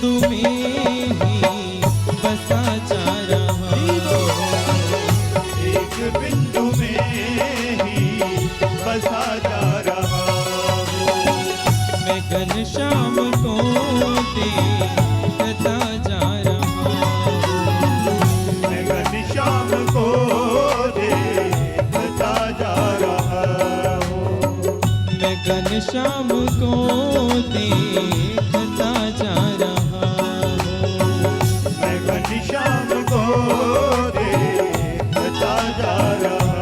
बिंदु में ही बसा जा रहा हूँ। एक बिंदु में ही बसा जा रहा हूँ। मैं घनश्याम को देखता जा रहा हूँ। मैं घनश्याम को देखता जा रहा हूँ। मैं घनश्याम को देखता जा रहा हूँ। मैं घनश्याम को देखता जा रहा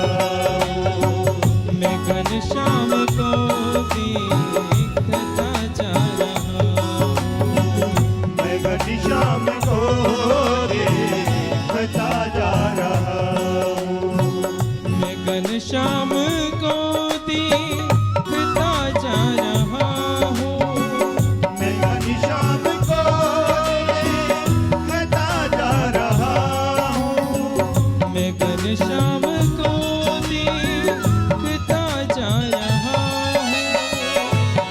हूँ। मैं घनश्याम को देखता जा रहा हूँ। मैं घनश्याम को देखता जा रहा हूँ। मैं घनश्याम को देखता जा रहा हूँ। मैं घनश्याम को देखता जा रहा हूँ। मैं घनश्याम को देखता जा रहा हूँ।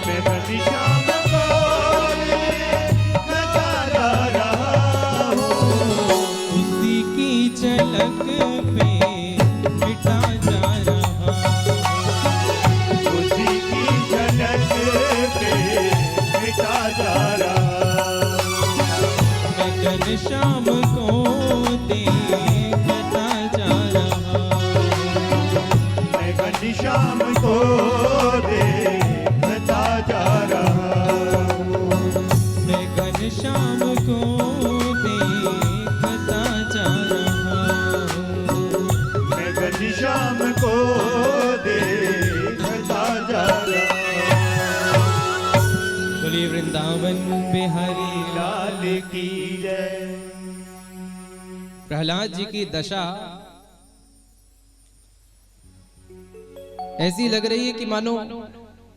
मैं घनश्याम को देखता जा रहा हूँ। उसी की झलक पे मिटा जा रहा हूँ। उसी की झलक पे मिटा जा रहा हूँ। मैं घनश्याम को देखता जा रहा हूँ। मैं घनश्याम को देखता जा रहा हूँ। मैं घनश्याम को देखता जा रहा हूँ। मैं घनश्याम को देखता जा रहा हूँ। बोलिए वृंदावन बिहारी लाल की जय। प्रहलाद जी की दशा ऐसी लग रही है कि मानो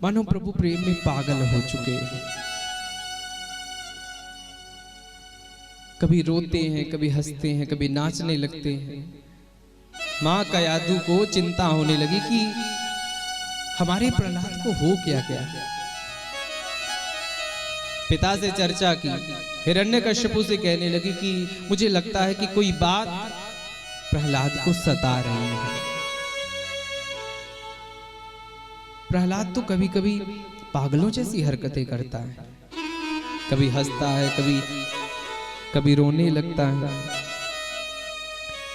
मानो प्रभु प्रेम में पागल हो चुके हैं। कभी रोते हैं, कभी हंसते हैं, कभी नाचने लगते हैं। मां कयादु को चिंता होने लगी कि हमारे प्रहलाद को हो क्या क्या। पिता से चर्चा की, हिरण्यकश्यपु से कहने लगी कि मुझे लगता है कि कोई बात प्रहलाद को सता रही है। प्रहलाद तो कभी कभी पागलों जैसी हरकतें करता है, कभी हंसता है, कभी रोने लगता है,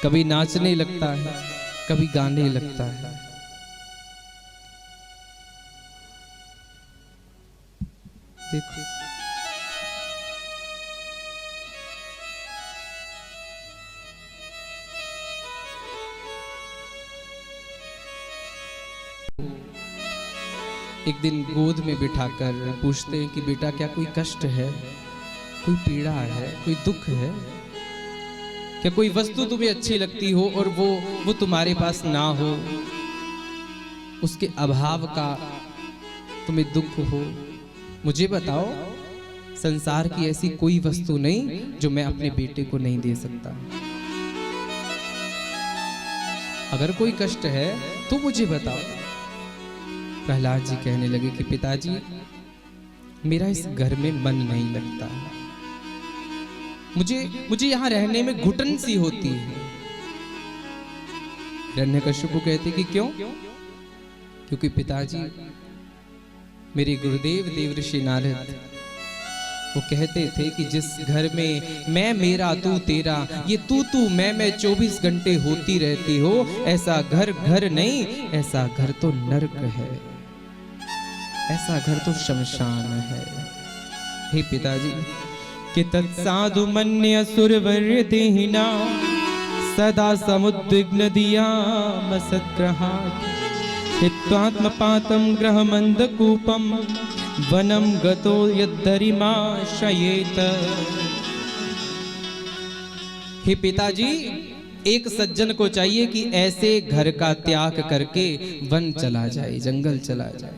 कभी नाचने लगता है, कभी गाने लगता है। देखो एक दिन गोद में बिठाकर पूछते हैं कि बेटा क्या कोई कष्ट है, कोई पीड़ा है, कोई दुख है क्या, कोई वस्तु तुम्हें अच्छी लगती हो और वो तुम्हारे पास ना हो, उसके अभाव का तुम्हें दुख हो, मुझे बताओ। संसार की ऐसी कोई वस्तु नहीं जो मैं अपने बेटे को नहीं दे सकता। अगर कोई कष्ट है तो मुझे बताओ। प्रहलाद जी कहने लगे कि पिताजी मेरा इस घर में मन नहीं लगता, मुझे यहाँ रहने में घुटन सी होती है। हिरण्यकश्यपु कहते कि क्यों? क्योंकि पिताजी मेरे गुरुदेव देवर्षि नारद वो कहते थे कि जिस घर में मैं मेरा तू तेरा, ये तू मैं 24 घंटे होती रहती हो, ऐसा घर घर नहीं, ऐसा घर तो नरक है, ऐसा घर तो शमशान है। हे पिताजी कि तत्साधु मन्य असुरवर्य देहिना सदा समुद्विग्न दिया मसद्ग्रहात् हित्वात्मपातं ग्रहमंदकूपम वनम गतो यद्धरिमा शयेत। हे पिताजी एक सज्जन को चाहिए कि ऐसे घर का त्याग करके वन चला जाए, जंगल चला जाए,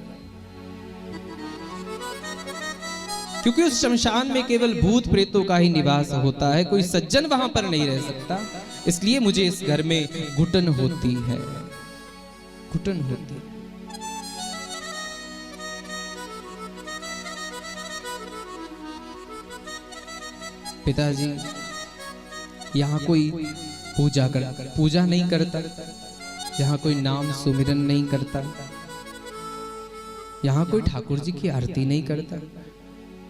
क्योंकि उस शमशान में केवल भूत प्रेतों का ही निवास होता है, कोई सज्जन वहां पर नहीं रह सकता। इसलिए मुझे इस घर में घुटन होती है, घुटन होती है। पिताजी यहाँ कोई पूजा नहीं करता, यहाँ कोई नाम सुमिरन नहीं करता, यहाँ कोई ठाकुर जी की आरती नहीं करता,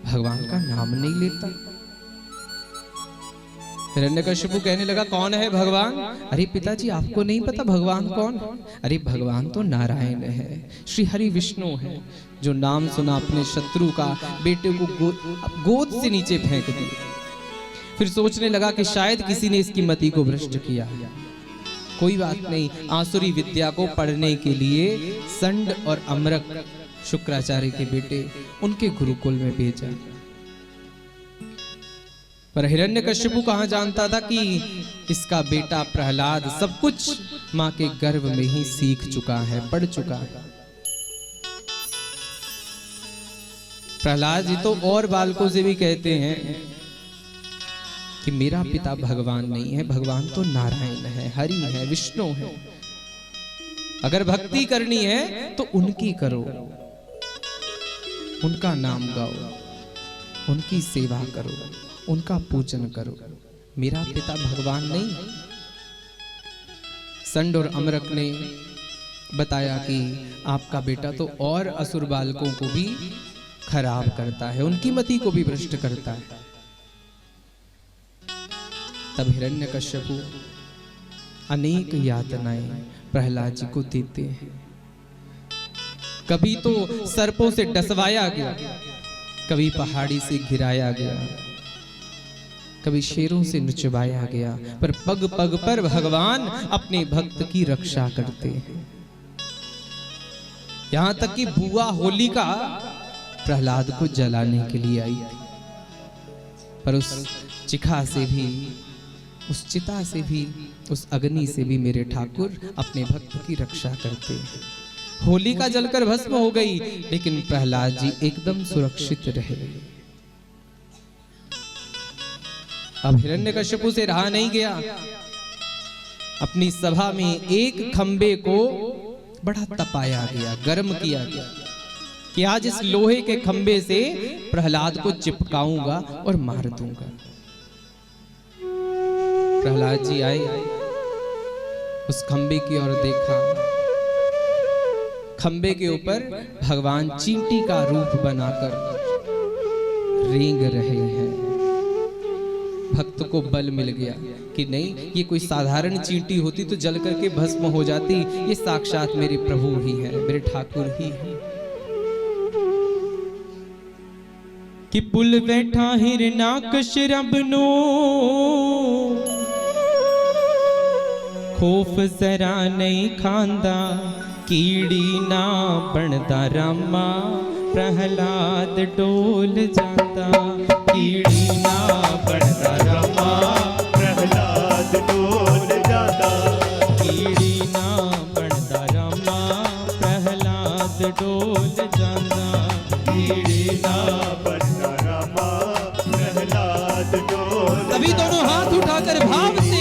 भगवान का नाम नहीं लेता। हिरण्यकशिपु कहने लगा कौन है भगवान? अरे पिताजी आपको नहीं पता भगवान कौन? अरे भगवान तो नारायण है, श्री हरि विष्णु है, जो नाम सुना अपने शत्रु का बेटे को गोद से नीचे फेंक दिया। फिर सोचने लगा कि शायद किसी ने इसकी मति को भ्रष्ट किया। कोई बात नहीं, आसुरी विद्या को पढ़ने के लिए संड और अमरक शुक्राचार्य के बेटे उनके गुरुकुल में भेजा। पर हिरण्यकशिपु कहां जानता था कि इसका बेटा प्रहलाद सब कुछ मां के गर्भ में ही सीख चुका है, पढ़ चुका है। प्रहलाद जी तो और बालकों से भी कहते हैं कि मेरा पिता भगवान नहीं है, भगवान तो नारायण है, हरि है, विष्णु है। अगर भक्ति करनी है तो उनकी करो, उनका नाम गाओ, उनकी सेवा करो, उनका पूजन करो। मेरा पिता भगवान नहीं। संड और अमरक ने बताया कि आपका बेटा तो और असुर बालकों को भी खराब करता है, उनकी मति को भी भ्रष्ट करता है। तब हिरण्यकश्यपु अनेक यातनाएं प्रहलाद जी को देते हैं। कभी तो सर्पों से डसवाया गया, कभी पहाड़ी से गिराया गया, कभी शेरों से नुचवाया गया, पर पग पग पर भगवान अपने भक्त की रक्षा करते हैं। यहां तक कि बुआ होलिका प्रहलाद को जलाने के लिए आई थी, पर उस चिखा से भी, उस चिता से भी, उस अग्नि से भी मेरे ठाकुर अपने भक्त की रक्षा करते हैं। होलिका जलकर भस्म हो गई, लेकिन प्रहलाद जी एकदम सुरक्षित रहे। अब हिरण्यकशिपु से रहा नहीं गया। अपनी सभा में एक खंबे को बड़ा तपाया गया, गर्म किया गया कि आज इस लोहे के खंबे से प्रहलाद को चिपकाऊंगा और मार दूंगा। प्रहलाद जी आए, उस खंबे की ओर देखा। खंबे के ऊपर भगवान चींटी का रूप बनाकर रेंग रहे हैं। भक्त को बल मिल गया कि नहीं, ये कोई साधारण चींटी होती तो जल करके भस्म हो जाती, ये साक्षात मेरे प्रभु ही है, मेरे ठाकुर ही है। कि पुल बैठा हिरण्यकश्यप नो खौफ जरा नहीं खांदा, कीड़ी ना बनदा रामा, प्रहलाद डोल जाता। कीड़ी ना बनदा रामा, प्रहलाद डोल जाता। कीड़ी ना बनदा रामा, प्रहलाद डोल जाता। कीड़ी ना बनदा रामा, प्रहलाद डोल। सभी दोनों हाथ उठाकर भाव से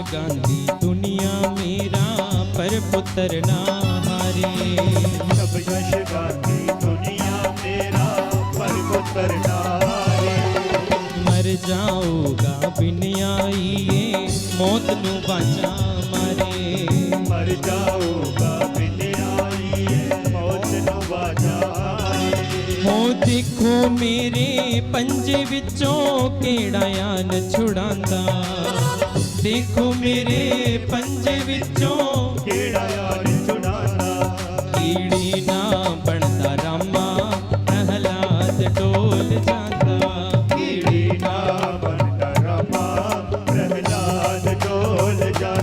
गांधी दुनिया मेरा पर पुत्र ना हारे। सब यश गांधी दुनिया मेरा पर पुत्र ना हारे। मर जाऊगा बिन आईए मौत नु बाचा मारे। मर जाऊगा बिन आईए मौत नु बाचा मारे। हो देखो मेरे पंजे विचों केड़ा यान छुड़ांदा। देखो मेरे पंजे विचों केड़ा यार छुड़ाना। कीड़ी ना बनदा रामा, प्रहलाद डोल जाता। कीड़ी ना बनदा रामा, प्रहलाद डोल जाता।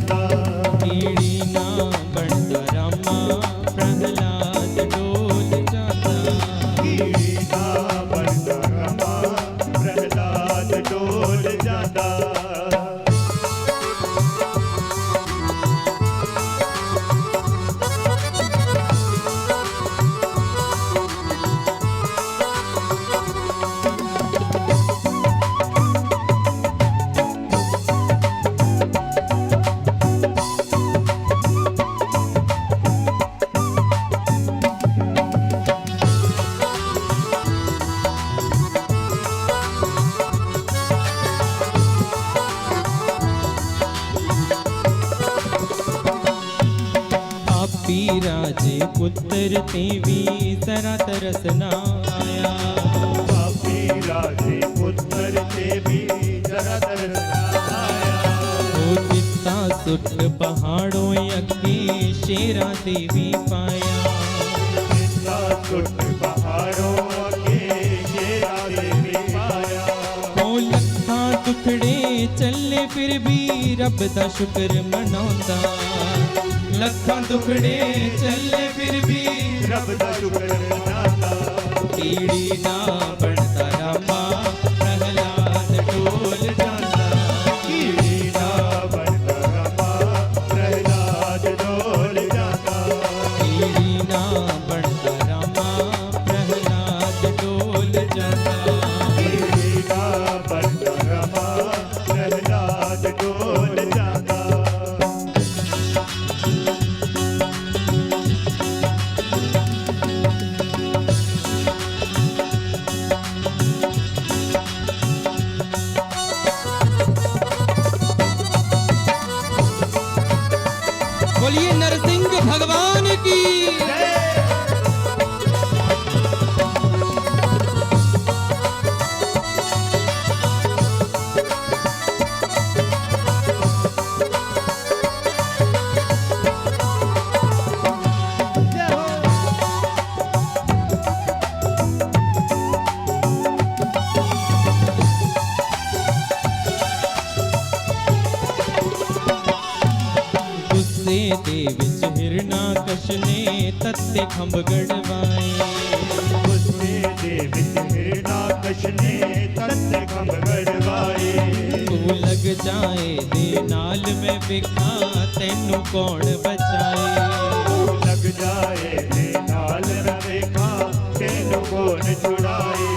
पापी राजे पुत्र तेवी जरा तरस ना आया। पापी राजे पुत्र ते भी जरा तरस ना आया। ओ चित्ता सुट पहाड़ों अगे शेरा देवी पाया। चित्ता सुट पहाड़ों अगे शेरा देवी पाया। ओ लखा दुखड़े चले फिर भी रब दा शुक्र मनाउंदा। लखा दुखड़े चले फिर भी रब दा शुक्र मनाता। कीड़ी ना बनता रामा प्रहलाद डोल जाता। कीड़ी ना बनता रामा प्रहलाद डोल जाता। कीड़ी ना बनता रामा प्रहलाद डोल जाता। कीड़ी ना बनता रामा प्रहलाद डोल जाता। बोलिए नरसिंह भगवान की। गुस्से दे विच हिरणाकश ने तत्ते खंभ गड़वाए। उसने दे विच हिरणाकश ने तत्ते खंभ गड़वाए। तू लग जाए दे नाल में बिखा तेनू कौन बचाए। लग जाए दे नाल न देखा तेनू कौन छुड़ाए।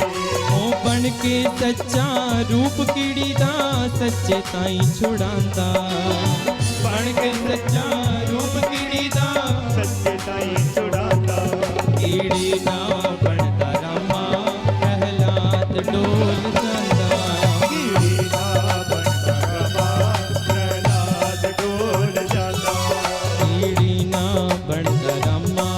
ओ बन के सच्चा रूप कीड़ी दा सच्चे ताई छुड़ांदा। बन के सच्चा रूप कीड़ी दा सच्चे ताई छुड़ाता। कीड़ी ना बनता रामा प्रहलाद डोल जांदा। कीड़ी ना बनता रामा प्रहलाद डोल जाता। कीड़ी ना बनता रामा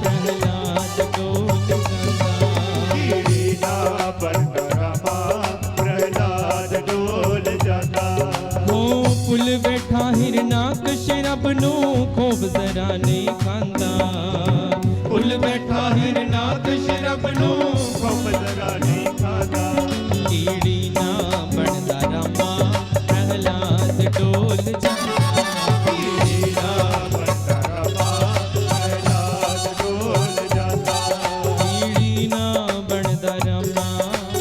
प्रहलाद डोल जांदा। कीड़ी ना बनता रामा प्रहलाद डोल जाता। हो पुल बैठा हिरणाकश रब नू खूब जरा नहीं खांदा। पुल बैठा हिरणाकश रब नू खूब जरा नहीं खाता। कीड़ी ना बनता रामा प्रहलाद डोल जांदा। कीड़ी ना बनता रामा प्रहलाद डोल जाता। कीड़ी ना बनता रामा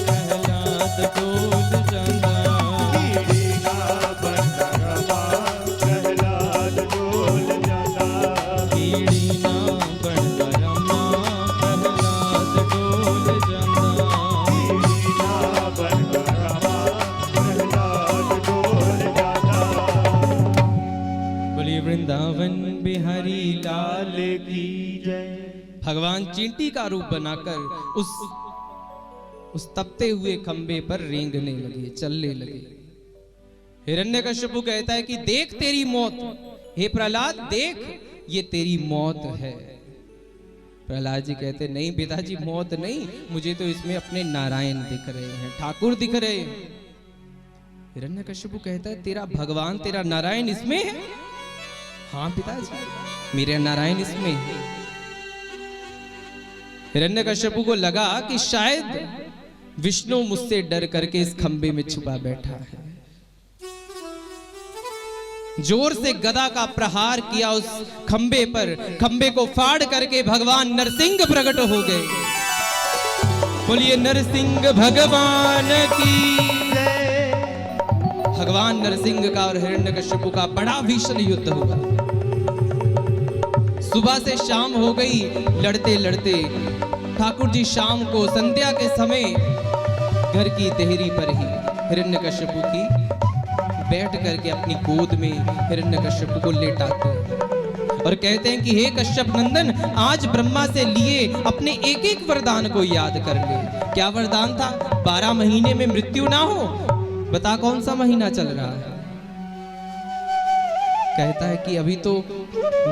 प्रहलाद डोल जांदा। कीड़ी ना बनता रामा प्रहलाद डोल जाता। कीड़ी ना बनता रामा प्रहलाद डोल जांदा। कीड़ी ना बनता रामा प्रहलाद डोल जाता। बोलिए वृंदावन बिहारी लाल की जय। भगवान चींटी का रूप बनाकर उस तपते हुए खंबे पर रेंगने लगे, चलने लगे। हिरण्यकश्यपु कहता है कि देख तेरी मौत, हे प्रहलाद देख ये तेरी मौत है। प्रहलाद जी कहते नहीं पिताजी मौत नहीं, मुझे तो इसमें अपने नारायण दिख रहे हैं, ठाकुर दिख रहे हैं। हिरण्यकश्यपु कहता है तेरा भगवान तेरा नारायण इसमें है? हाँ पिताजी मेरे नारायण इसमें है। हिरण्यकश्यपु को लगा कि शायद विष्णु मुझसे डर करके इस खंबे में छुपा बैठा है। जोर से गदा का प्रहार किया उस खंबे पर, खंबे को फाड़ करके भगवान नरसिंह प्रकट हो गए। बोलिए नरसिंह भगवान की जय। भगवान नरसिंह का और हिरण्यकश्यपु का बड़ा भीषण युद्ध हुआ। सुबह से शाम हो गई लड़ते लड़ते। ठाकुर जी शाम को संध्या के समय घर की देहरी पर ही हिरण्यकश्यपु की बैठ करके अपनी गोद में हिरण्यकश्यपु को लेटाते हैं और कहते हैं कि हे कश्यप नंदन, आज ब्रह्मा से लिए अपने एक एक वरदान को याद कर ले। क्या वरदान था? 12 महीने में मृत्यु ना हो। बता कौन सा महीना चल रहा है? कहता है कि अभी तो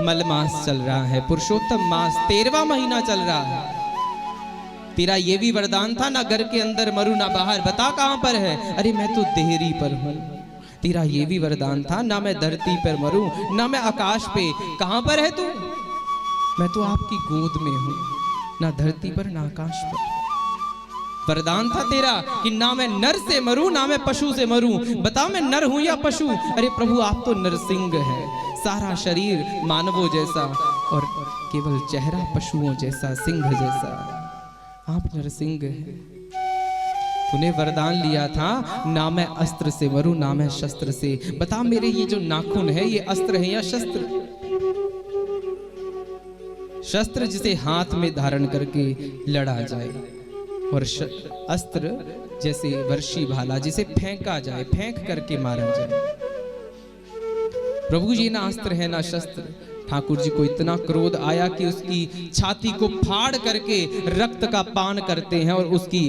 मलमास चल रहा है, पुरुषोत्तम मास 13वां महीना चल रहा है। तेरा ये भी वरदान था, ना घर के अंदर मरूं ना बाहर, बता कहां पर है? अरे मैं तो देहरी पर हूं। तेरा ये भी वरदान था, ना मैं धरती पर मरूं ना मैं आकाश पे, कहां पर है तू? मैं तो आपकी गोद में हूं, ना धरती पर ना आकाश पर। वरदान था तेरा कि ना मैं नर से मरूं ना मैं पशु से मरूं, बता मैं नर हूं या पशु? अरे प्रभु आप तो नरसिंह हैं, सारा शरीर मानवों जैसा और केवल चेहरा पशुओं जैसा, सिंह जैसा। आप नरसिंह हैं। तूने वरदान लिया था, ना मैं अस्त्र से मरूं ना मैं शस्त्र से। बता मेरे ये जो नाखून है ये अस्त्र है या शस्त्र? शस्त्र जिसे हाथ में धारण करके लड़ा जाए, और अस्त्र जैसे वर्षी भाला जिसे फेंका जाए, फेंक करके मारा जाए। प्रभु जी ना अस्त्र है ना शस्त्र। ठाकुर जी को इतना क्रोध आया कि उसकी छाती को फाड़ करके रक्त का पान करते हैं और उसकी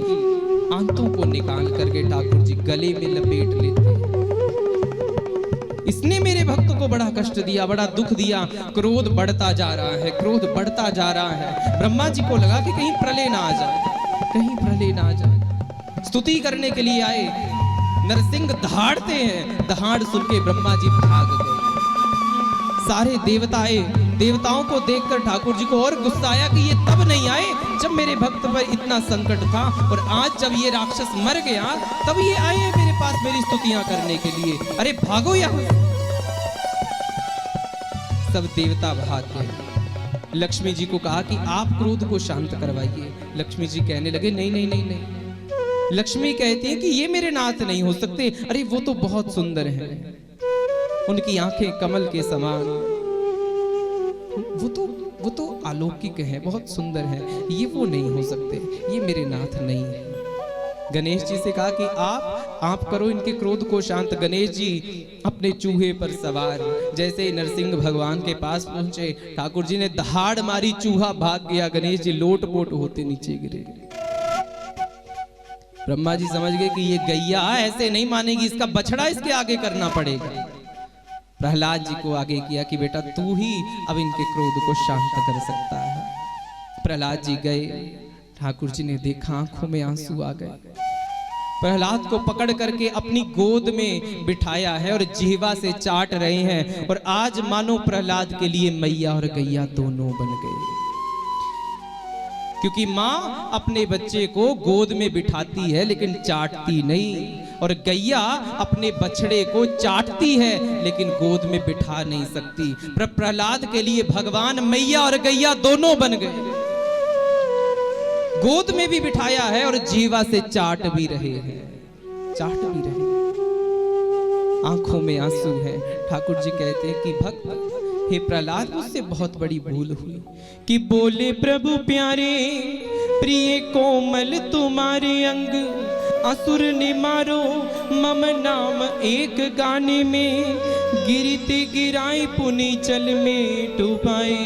आंतों को निकाल करके ठाकुर जी गले में लपेट लेते हैं। इसने मेरे भक्त को बड़ा कष्ट दिया, बड़ा दुख दिया। क्रोध बढ़ता जा रहा है, क्रोध बढ़ता जा रहा है। ब्रह्मा जी को लगा कि कहीं प्रलय ना आ जाए, कहीं प्रलय ना आ जाए। स्तुति करने के लिए आए, नरसिंह दहाड़ते हैं। दहाड़ सुन के ब्रह्मा जी भाग गए। सारे देवताओं को देखकर ठाकुर जी को और गुस्सा आया कि ये तब नहीं आए जब मेरे भक्त पर इतना संकट था, और आज जब ये राक्षस मर गया तब ये आए हैं मेरे पास मेरी स्तुतियां करने के लिए। अरे भागो यहां। सब देवता भाग गए। लक्ष्मी जी को कहा कि आप क्रोध को शांत करवाइए। लक्ष्मी जी कहने लगे नहीं नहीं नहीं नहीं। लक्ष्मी कहती है कि ये मेरे नाथ नहीं हो सकते। अरे वो तो बहुत सुंदर हैं, उनकी आंखें कमल के समान, वो तो अलौकिक है, बहुत सुंदर है, ये वो नहीं हो सकते, ये मेरे नाथ नहीं है। गणेश जी से कहा कि आप करो इनके क्रोध को शांत। गणेश जी अपने चूहे पर सवार जैसे नरसिंह भगवान के पास पहुंचे, ठाकुर जी ने दहाड़ मारी, चूहा भाग गया। गणेश जी लोट-पोट होते नीचे गिरे। ब्रह्मा जी समझ गए कि ये गैया ऐसे नहीं मानेगी, इसका बछड़ा इसके आगे करना पड़ेगा। प्रहलाद जी को आगे किया कि बेटा तू ही अब इनके क्रोध को शांत कर सकता है। प्रहलाद जी गए, ठाकुर जी ने देखा, आंखों में आंसू आ गए। प्रहलाद को पकड़ करके अपनी गोद में बिठाया है और जिह्वा से चाट रहे हैं, और आज मानो प्रहलाद के लिए मैया और गैया दोनों बन गए। क्योंकि माँ अपने बच्चे को गोद में बिठाती है लेकिन चाटती नहीं, और गैया अपने बछड़े को चाटती है लेकिन गोद में बिठा नहीं सकती। पर प्रहलाद के लिए भगवान मैया और गैया दोनों बन गए। गोद में भी बिठाया है और जीवा से चाट भी रहे हैं, चाट भी रहे। आंखों में आंसू है। ठाकुर जी कहते हैं कि भक्त हे प्रहलाद, मुझसे बहुत बड़ी भूल हुई कि बोले प्रभु प्यारे प्रिय कोमल तुम्हारे अंग, असुर ने मारो मम नाम एक गाने में, गिरते गिराए पुनि जल में डुबाए,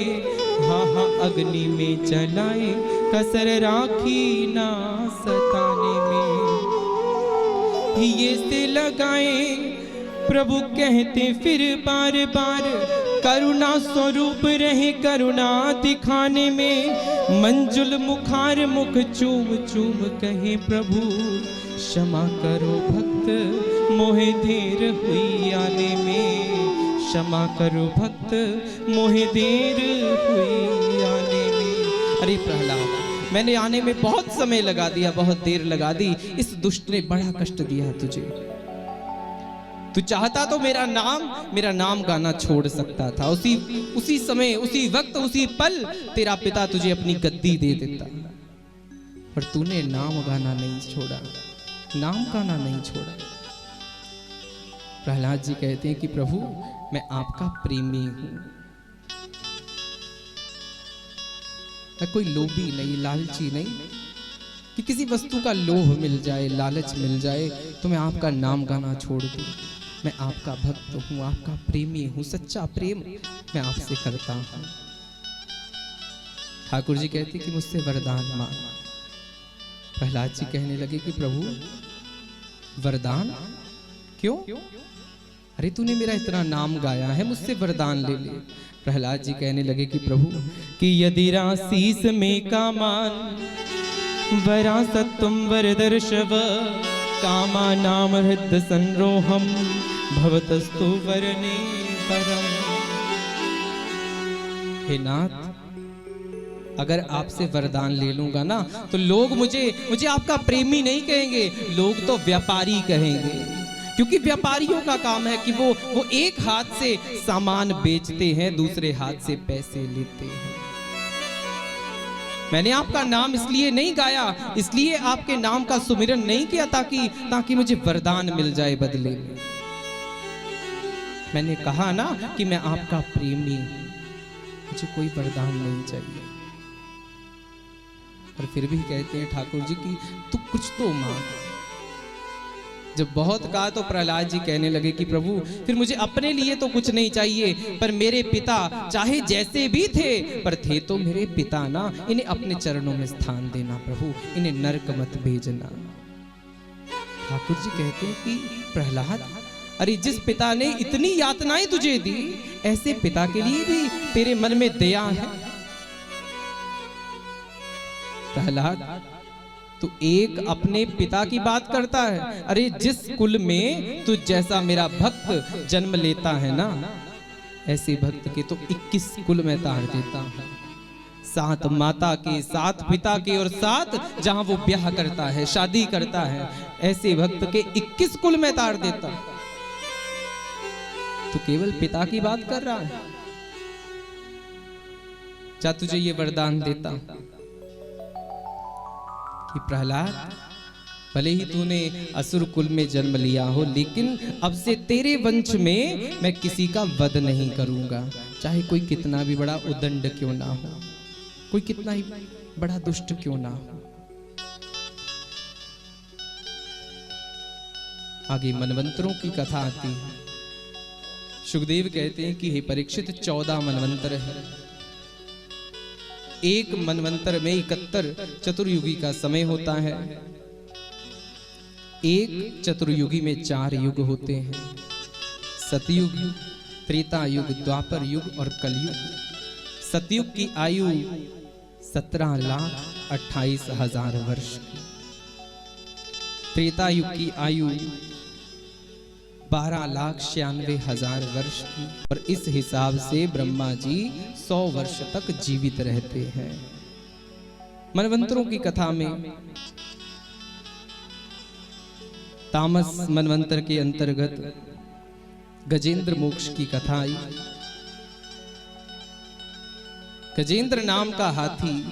हाँ हाँ अग्नि में जलाए, कसर राखी ना सताने में। ये से लगाए प्रभु कहते फिर बार बार, करुणा स्वरूप रहे करुणा दिखाने में, मंजुल मुखार मुख चूम चूम कहे प्रभु, क्षमा करो भक्त मोहे देर हुई आने में, क्षमा करो भक्त मोहे देर हुई आने में। अरे प्रहलाद, मैंने आने में बहुत समय लगा दिया, बहुत देर लगा दी। इस दुष्ट ने बड़ा कष्ट दिया तुझे। तू चाहता तो मेरा नाम गाना छोड़ सकता था। उसी समय, उसी वक्त, उसी पल तेरा पिता तुझे अपनी गद्दी दे देता, पर तूने नाम गाना नहीं छोड़ा, नाम गाना नहीं छोड़ा। प्रहलाद जी कहते हैं कि प्रभु मैं आपका प्रेमी हूं, मैं कोई लोभी नहीं, लालची नहीं कि किसी वस्तु का लोभ मिल जाए, लालच मिल जाए तो मैं आपका नाम गाना छोड़ दूं। मैं आपका भक्त हूं, आपका प्रेमी हूं, सच्चा प्रेम मैं आपसे करता हूं। ठाकुर जी कहते कि मुझसे वरदान मांग। प्रहलाद जी कहने लगे कि प्रभु वरदान क्यों? अरे तूने मेरा इतना नाम गाया है, मुझसे वरदान ले ले। प्रहलाद जी कहने लगे कि प्रभु कि यदि राशीस में कामान वरासत्वं वरदर्शव कामा नाम हृदय संरोहम भवतस्तु वरने परम। हे नाथ, अगर आपसे वरदान ले लूंगा ना तो लोग मुझे आपका प्रेमी नहीं कहेंगे, लोग तो व्यापारी कहेंगे, क्योंकि व्यापारियों का काम है कि वो एक हाथ से सामान बेचते हैं, दूसरे हाथ से पैसे लेते हैं। मैंने आपका नाम इसलिए नहीं गाया, इसलिए आपके नाम का सुमिरन नहीं किया ताकि मुझे वरदान मिल जाए बदले में। मैंने कहा ना कि मैं आपका प्रेमी, मुझे कोई वरदान नहीं चाहिए। और फिर भी कहते हैं ठाकुर जी कि तू कुछ तो मांग। जब बहुत कहा तो प्रहलाद जी कहने लगे कि प्रभु फिर मुझे अपने लिए तो कुछ नहीं चाहिए, पर मेरे पिता चाहे जैसे भी थे पर थे तो मेरे पिता ना, इन्हें अपने चरणों में स्थान देना प्रभु, इन्हें नरक मत भेजना। ठाकुर जी कहते हैं कि प्रहलाद, अरे जिस पिता ने इतनी यातनाएं तुझे दी, ऐसे पिता के लिए भी तेरे मन में दया है। प्रहलाद तू एक अपने पिता की बात करता है, अरे जिस कुल में तू जैसा मेरा भक्त जन्म लेता है ना, ऐसे भक्त के तो 21 कुल में तार देता हूं। 7 माता के, 7 पिता के और 7 जहां वो ब्याह करता है, शादी करता है, ऐसे भक्त के 21 कुल में तार देता। तू केवल पिता की बात कर रहा है। जा तुझे ये वरदान देता कि प्रहलाद, भले ही तूने असुर कुल में जन्म लिया हो, लेकिन अब से तेरे वंश में मैं किसी का वध नहीं करूंगा, चाहे कोई कितना भी बड़ा उदंड क्यों ना हो, कोई कितना ही बड़ा दुष्ट क्यों ना हो। आगे मनवंतरों की कथा आती है। सुखदेव कहते हैं कि हे परीक्षित, 14 मनवंतर है। एक मनवंतर में 71 चतुर्युगी का समय होता है। एक चतुर्युगी में 4 युग होते हैं, सतयुग, त्रेता युग, द्वापर युग और कलयुग। सतयुग की आयु 17,28,000 वर्ष की, त्रेता युग की आयु 12,96,000 वर्ष की, और इस हिसाब से ब्रह्मा जी 100 वर्ष तक जीवित रहते हैं। मनवंतरों की कथा में तामस मनवंतर के अंतर्गत गजेंद्र मोक्ष की कथा आई। गजेंद्र नाम का हाथी,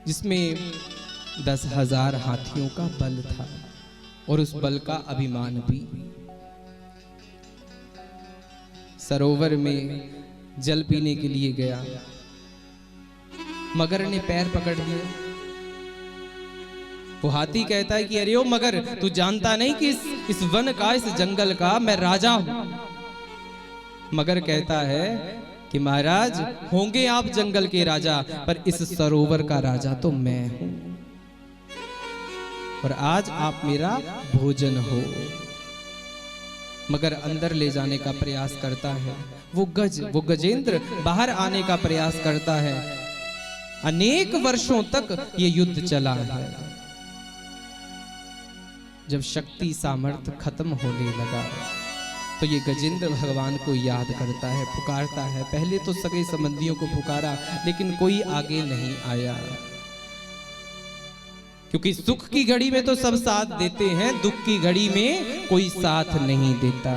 जिसमें 10,000 हाथियों का बल था और उस बल का अभिमान भी। सरोवर में जल पीने के लिए गया, मगर ने पैर पकड़ लिया। वो हाथी कहता है कि अरे ओ मगर, तू जानता नहीं कि इस वन का, इस जंगल का मैं राजा हूं। मगर कहता है कि महाराज, होंगे आप जंगल के राजा, पर इस सरोवर का राजा तो मैं हूं, और आज आप मेरा भोजन हो। मगर अंदर ले जाने का प्रयास करता है। वो गजेंद्र बाहर आने का प्रयास करता है। अनेक वर्षों तक ये युद्ध चला है। जब शक्ति सामर्थ्य खत्म होने लगा तो ये गजेंद्र भगवान को याद करता है, पुकारता है। पहले तो सगे संबंधियों को पुकारा, लेकिन कोई आगे नहीं आया, क्योंकि सुख की घड़ी में तो सब साथ देते हैं, दुख की घड़ी में कोई साथ नहीं देता।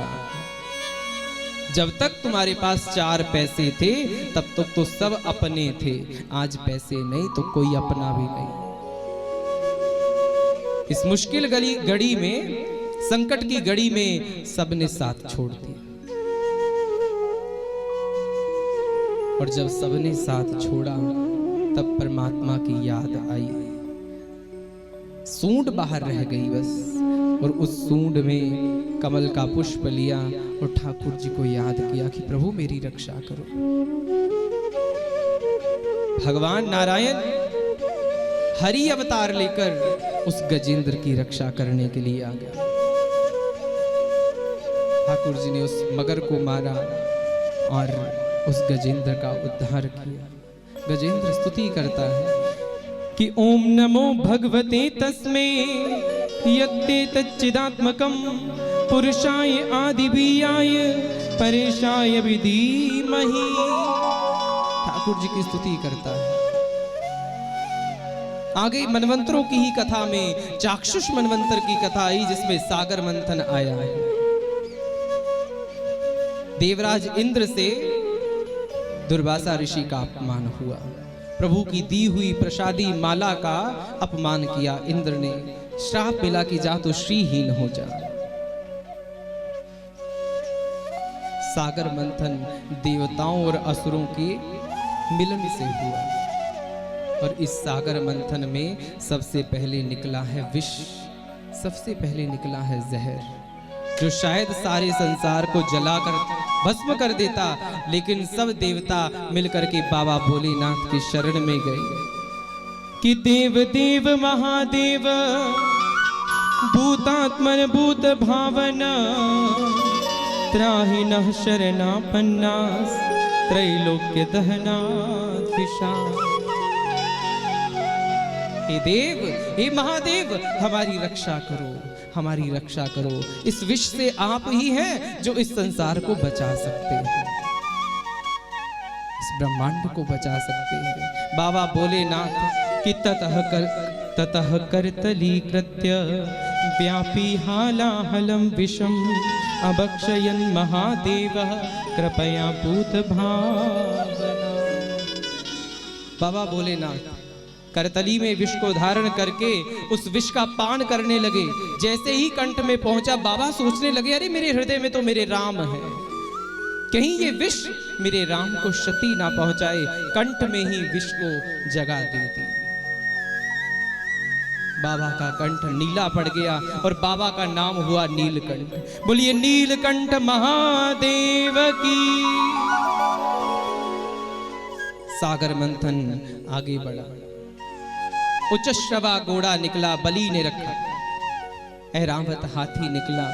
जब तक तुम्हारे पास 4 पैसे थे तब तक तो सब अपने थे, आज पैसे नहीं तो कोई अपना भी नहीं। इस मुश्किल घड़ी में, संकट की घड़ी में सबने साथ छोड़ दिया, और जब सबने साथ छोड़ा तब परमात्मा की याद आई। सूंड बाहर रह गई बस, और उस सूंड में कमल का पुष्प लिया और ठाकुर जी को याद किया कि प्रभु मेरी रक्षा करो। भगवान नारायण हरि अवतार लेकर उस गजेंद्र की रक्षा करने के लिए आ गया। ठाकुर जी ने उस मगर को मारा और उस गजेंद्र का उद्धार किया। गजेंद्र स्तुति करता है कि ओम नमो भगवते तस्मै यत्ते तच्चिदात्मकं पुरुषाय आदिवीयाय परेशाय विधीमहि। ठाकुर जी की स्तुति करता है। आगे मनवंतरों की ही कथा में चाक्षुष मनवंतर की कथा आई जिसमें सागर मंथन आया है। देवराज इंद्र से दुर्वासा ऋषि का अपमान हुआ। प्रभु की दी हुई प्रसादी माला का अपमान किया इंद्र ने। श्राप मिला कि जा तो श्रीहीन हो जा। सागर मंथन देवताओं और असुरों के मिलन से हुआ और इस सागर मंथन में सबसे पहले निकला है विष, सबसे पहले निकला है जहर, जो शायद सारे संसार को जलाकर भस्म कर देता। लेकिन सब देवता मिलकर के बाबा भोलेनाथ की शरण में गए कि देव देव महादेव भूतात्मन भूत भावना त्राहि नः शरणापन्नास त्रैलोक्य दहना दिशा। हे देव, हे महादेव, हमारी रक्षा करो, हमारी रक्षा करो। इस विष से आप ही हैं जो इस संसार को बचा सकते हैं, इस ब्रह्मांड को बचा सकते हैं। बाबा भोलेनाथ कि ततः करतलीकृत्य व्यापी हालाहलं विषम अभक्षयन् महादेवः कृपया भूत भावना। बाबा भोलेनाथ करतली में विष को धारण करके उस विष का पान करने लगे। जैसे ही कंठ में पहुंचा बाबा सोचने लगे अरे मेरे हृदय में तो मेरे राम है, कहीं ये विष मेरे राम को क्षति ना पहुंचाए। कंठ में ही विष को जगा दी थी। बाबा का कंठ नीला पड़ गया और बाबा का नाम हुआ नीलकंठ। बोलिए नीलकंठ महादेव की। सागर मंथन आगे बढ़ा। उच्चश्रवा घोड़ा निकला, बलि ने रखा। ऐरावत हाथी निकला,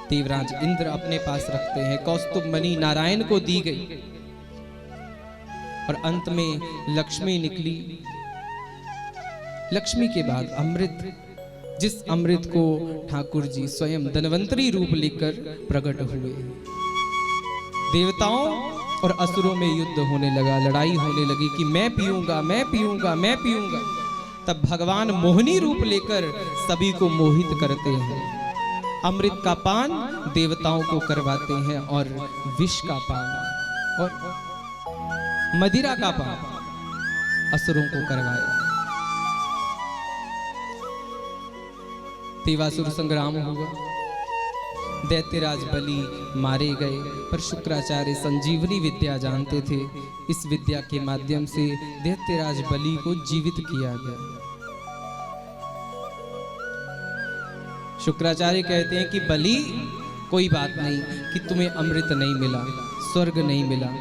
देवराज इंद्र अपने पास रखते हैं। कौस्तुभ मणि नारायण को दी गई और अंत में लक्ष्मी निकली। लक्ष्मी के बाद अमृत, जिस अमृत को ठाकुर जी स्वयं धन्वंतरी रूप लेकर प्रकट हुए। देवताओं और असुरों में युद्ध होने लगा, लड़ाई होने लगी कि मैं पीऊंगा, मैं पीऊंगा, मैं पीऊंगा। तब भगवान मोहिनी रूप लेकर सभी को मोहित करते हैं। अमृत का पान देवताओं को करवाते हैं और विष का पान और मदिरा का पान असुरों को करवाया। देवासुर संग्राम हुआ, दैत्यराज बलि मारे गए, पर शुक्राचार्य संजीवनी विद्या जानते थे। इस विद्या के माध्यम से दैत्यराज बलि को जीवित किया गया। शुक्राचार्य कहते हैं कि बलि कोई बात नहीं कि तुम्हें अमृत नहीं मिला, स्वर्ग नहीं मिला,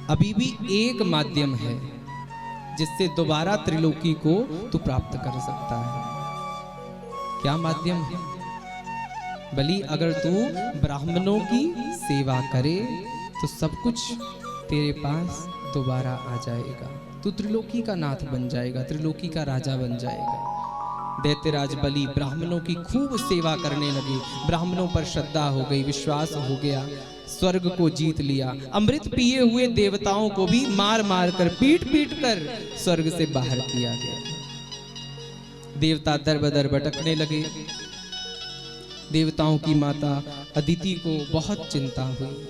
अभी भी एक माध्यम है जिससे दोबारा त्रिलोकी को तू प्राप्त कर सकता है। क्या माध्यम है? बलि अगर तू ब्राह्मणों की सेवा करे तो सब कुछ तेरे पास दोबारा आ जाएगा। तू त्रिलोकी का नाथ बन जाएगा, त्रिलोकी का राजा बन जाएगा। दैत्यराज बलि ब्राह्मणों की खूब सेवा करने लगे। ब्राह्मणों पर श्रद्धा हो गई, विश्वास हो गया, स्वर्ग को जीत लिया। अमृत पिए हुए देवताओं को भी मार मार कर, पीट पीट कर स्वर्ग से बाहर किया गया। देवता दर बदर भटकने लगे। देवताओं की माता अदिति को बहुत चिंता हुई।